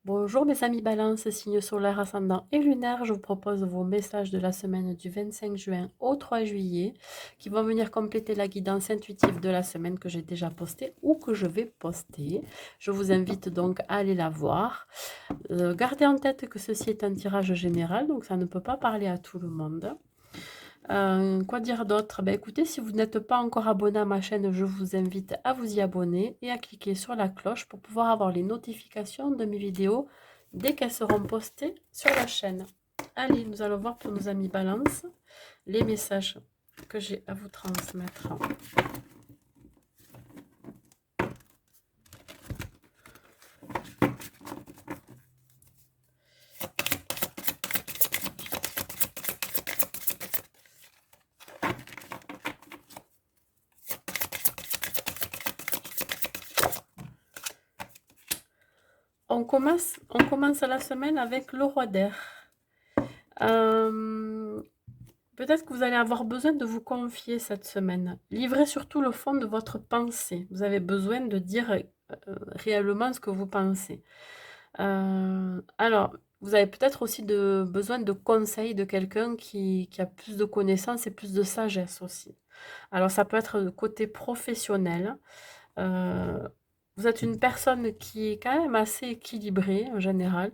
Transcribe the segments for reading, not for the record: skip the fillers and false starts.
Bonjour mes amis Balance, signe solaire, ascendant et lunaire. Je vous propose vos messages de la semaine du 25 juin au 3 juillet qui vont venir compléter la guidance intuitive de la semaine que j'ai déjà postée ou que je vais poster. Je vous invite donc à aller la voir. Gardez en tête que ceci est un tirage général, donc ça ne peut pas parler à tout le monde. Quoi dire d'autre? Ben écoutez, si vous n'êtes pas encore abonné à ma chaîne, je vous invite à vous y abonner et à cliquer sur la cloche pour pouvoir avoir les notifications de mes vidéos dès qu'elles seront postées sur la chaîne. Allez, nous allons voir pour nos amis Balance les messages que j'ai à vous transmettre. On commence la semaine avec le roi d'air. Peut-être que vous allez avoir besoin de vous confier cette semaine. Livrez surtout le fond de votre pensée. Vous avez besoin de dire réellement ce que vous pensez. Alors, vous avez peut-être aussi besoin de conseils de quelqu'un qui a plus de connaissances et plus de sagesse aussi. Alors, ça peut être le côté professionnel. Euh, Vous êtes une personne qui est quand même assez équilibrée en général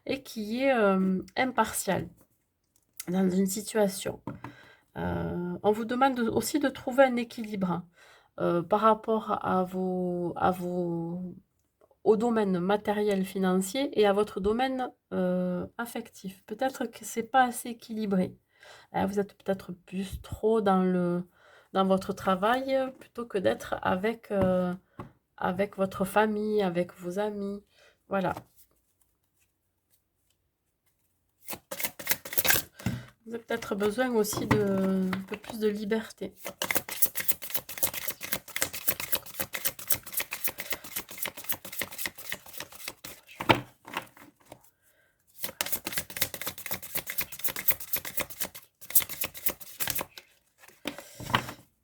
et qui est impartiale dans une situation. On vous demande aussi de trouver un équilibre par rapport au domaine matériel financier et à votre domaine affectif. Peut-être que c'est pas assez équilibré. Vous êtes peut-être plus trop dans votre travail plutôt que d'être avec votre famille, avec vos amis. Voilà. Vous avez peut-être besoin aussi de un peu plus de liberté.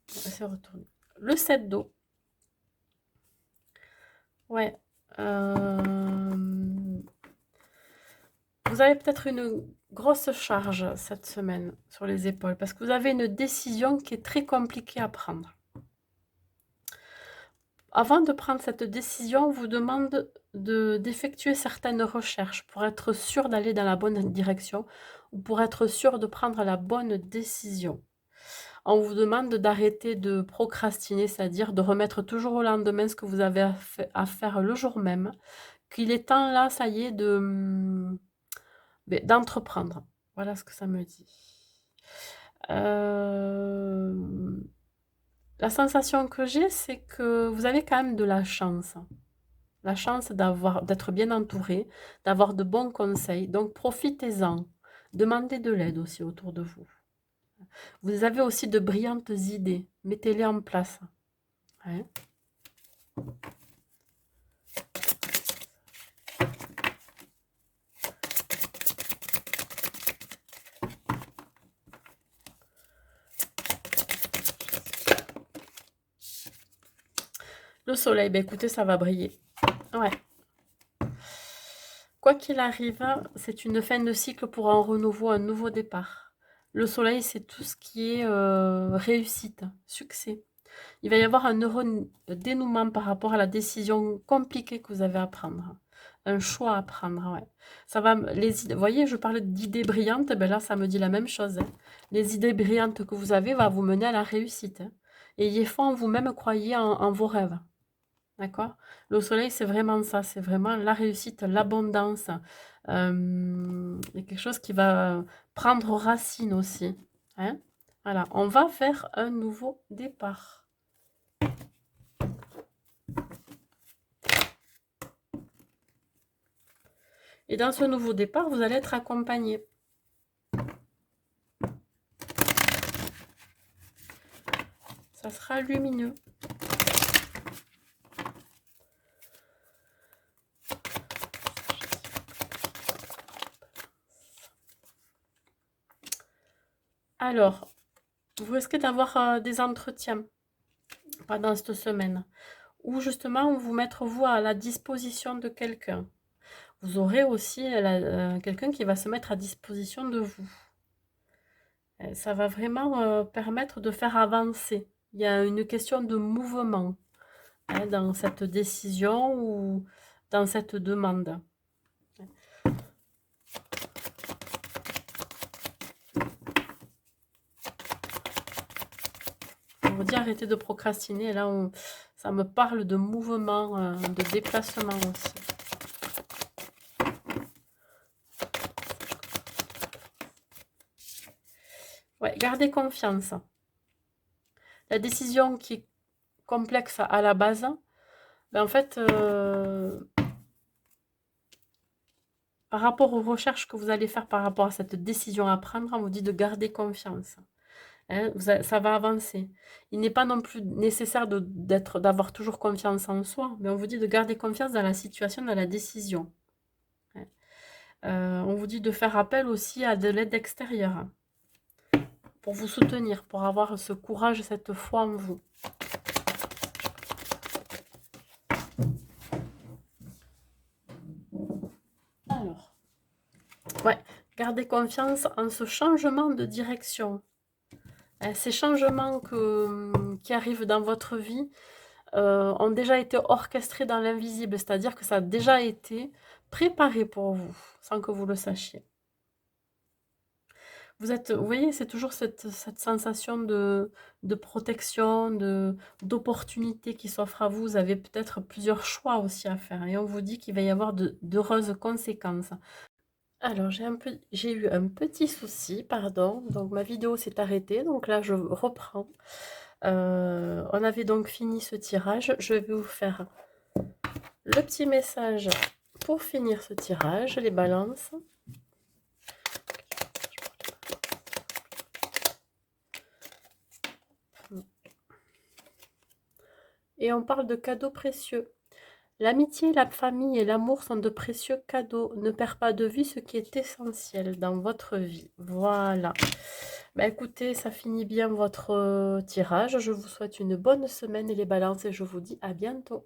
C'est retourné. Le 7 d'eau. Ouais. Vous avez peut-être une grosse charge cette semaine sur les épaules parce que vous avez une décision qui est très compliquée à prendre. Avant de prendre cette décision, on vous demande d'effectuer certaines recherches pour être sûr d'aller dans la bonne direction ou pour être sûr de prendre la bonne décision. On vous demande d'arrêter de procrastiner, c'est-à-dire de remettre toujours au lendemain ce que vous avez à faire le jour même, qu'il est temps là, ça y est, d'entreprendre. Voilà ce que ça me dit. La sensation que j'ai, c'est que vous avez quand même de la chance. La chance d'être bien entouré, d'avoir de bons conseils. Donc profitez-en. Demandez de l'aide aussi autour de vous. Vous avez aussi de brillantes idées. Mettez-les en place. Hein. Le soleil, ben écoutez, ça va briller. Ouais. Quoi qu'il arrive, c'est une fin de cycle pour un renouveau, un nouveau départ. Le soleil, c'est tout ce qui est réussite, succès. Il va y avoir un heureux dénouement par rapport à la décision compliquée que vous avez à prendre. Un choix à prendre, ouais. Ça va, vous voyez, je parlais d'idées brillantes, ben là, ça me dit la même chose. Hein. Les idées brillantes que vous avez vont vous mener à la réussite. Hein. Ayez foi en vous-même, croyez en vos rêves. D'accord? Le soleil, c'est vraiment ça, c'est vraiment la réussite, l'abondance. Il y a quelque chose qui va prendre racine aussi. Hein? Voilà, on va vers un nouveau départ. Et dans ce nouveau départ, vous allez être accompagné. Ça sera lumineux. Alors, vous risquez d'avoir des entretiens pendant cette semaine, où justement on vous mettre vous à la disposition de quelqu'un. Vous aurez aussi quelqu'un qui va se mettre à disposition de vous. Ça va vraiment permettre de faire avancer. Il y a une question de mouvement dans cette décision ou dans cette demande. On vous dit arrêtez de procrastiner. Et là, ça me parle de mouvement, de déplacement aussi. Ouais, gardez confiance. La décision qui est complexe à la base, ben en fait, par rapport aux recherches que vous allez faire par rapport à cette décision à prendre, on vous dit de garder confiance. Hein, ça va avancer. Il n'est pas non plus nécessaire d'avoir toujours confiance en soi, mais on vous dit de garder confiance dans la situation, dans la décision. Hein. On vous dit de faire appel aussi à de l'aide extérieure pour vous soutenir, pour avoir ce courage, cette foi en vous. Alors, ouais, gardez confiance en ce changement de direction. Ces changements qui arrivent dans votre vie ont déjà été orchestrés dans l'invisible, c'est-à-dire que ça a déjà été préparé pour vous, sans que vous le sachiez. Vous voyez, c'est toujours cette sensation de protection, d'opportunité qui s'offre à vous. Vous avez peut-être plusieurs choix aussi à faire. Et on vous dit qu'il va y avoir d'heureuses conséquences. Alors, j'ai eu un petit souci, pardon. Donc, ma vidéo s'est arrêtée. Donc là, je reprends. On avait donc fini ce tirage. Je vais vous faire le petit message pour finir ce tirage, les balances. Et on parle de cadeaux précieux. L'amitié, la famille et l'amour sont de précieux cadeaux. Ne perds pas de vue ce qui est essentiel dans votre vie. Voilà. Bah écoutez, ça finit bien votre tirage. Je vous souhaite une bonne semaine et les balances et je vous dis à bientôt.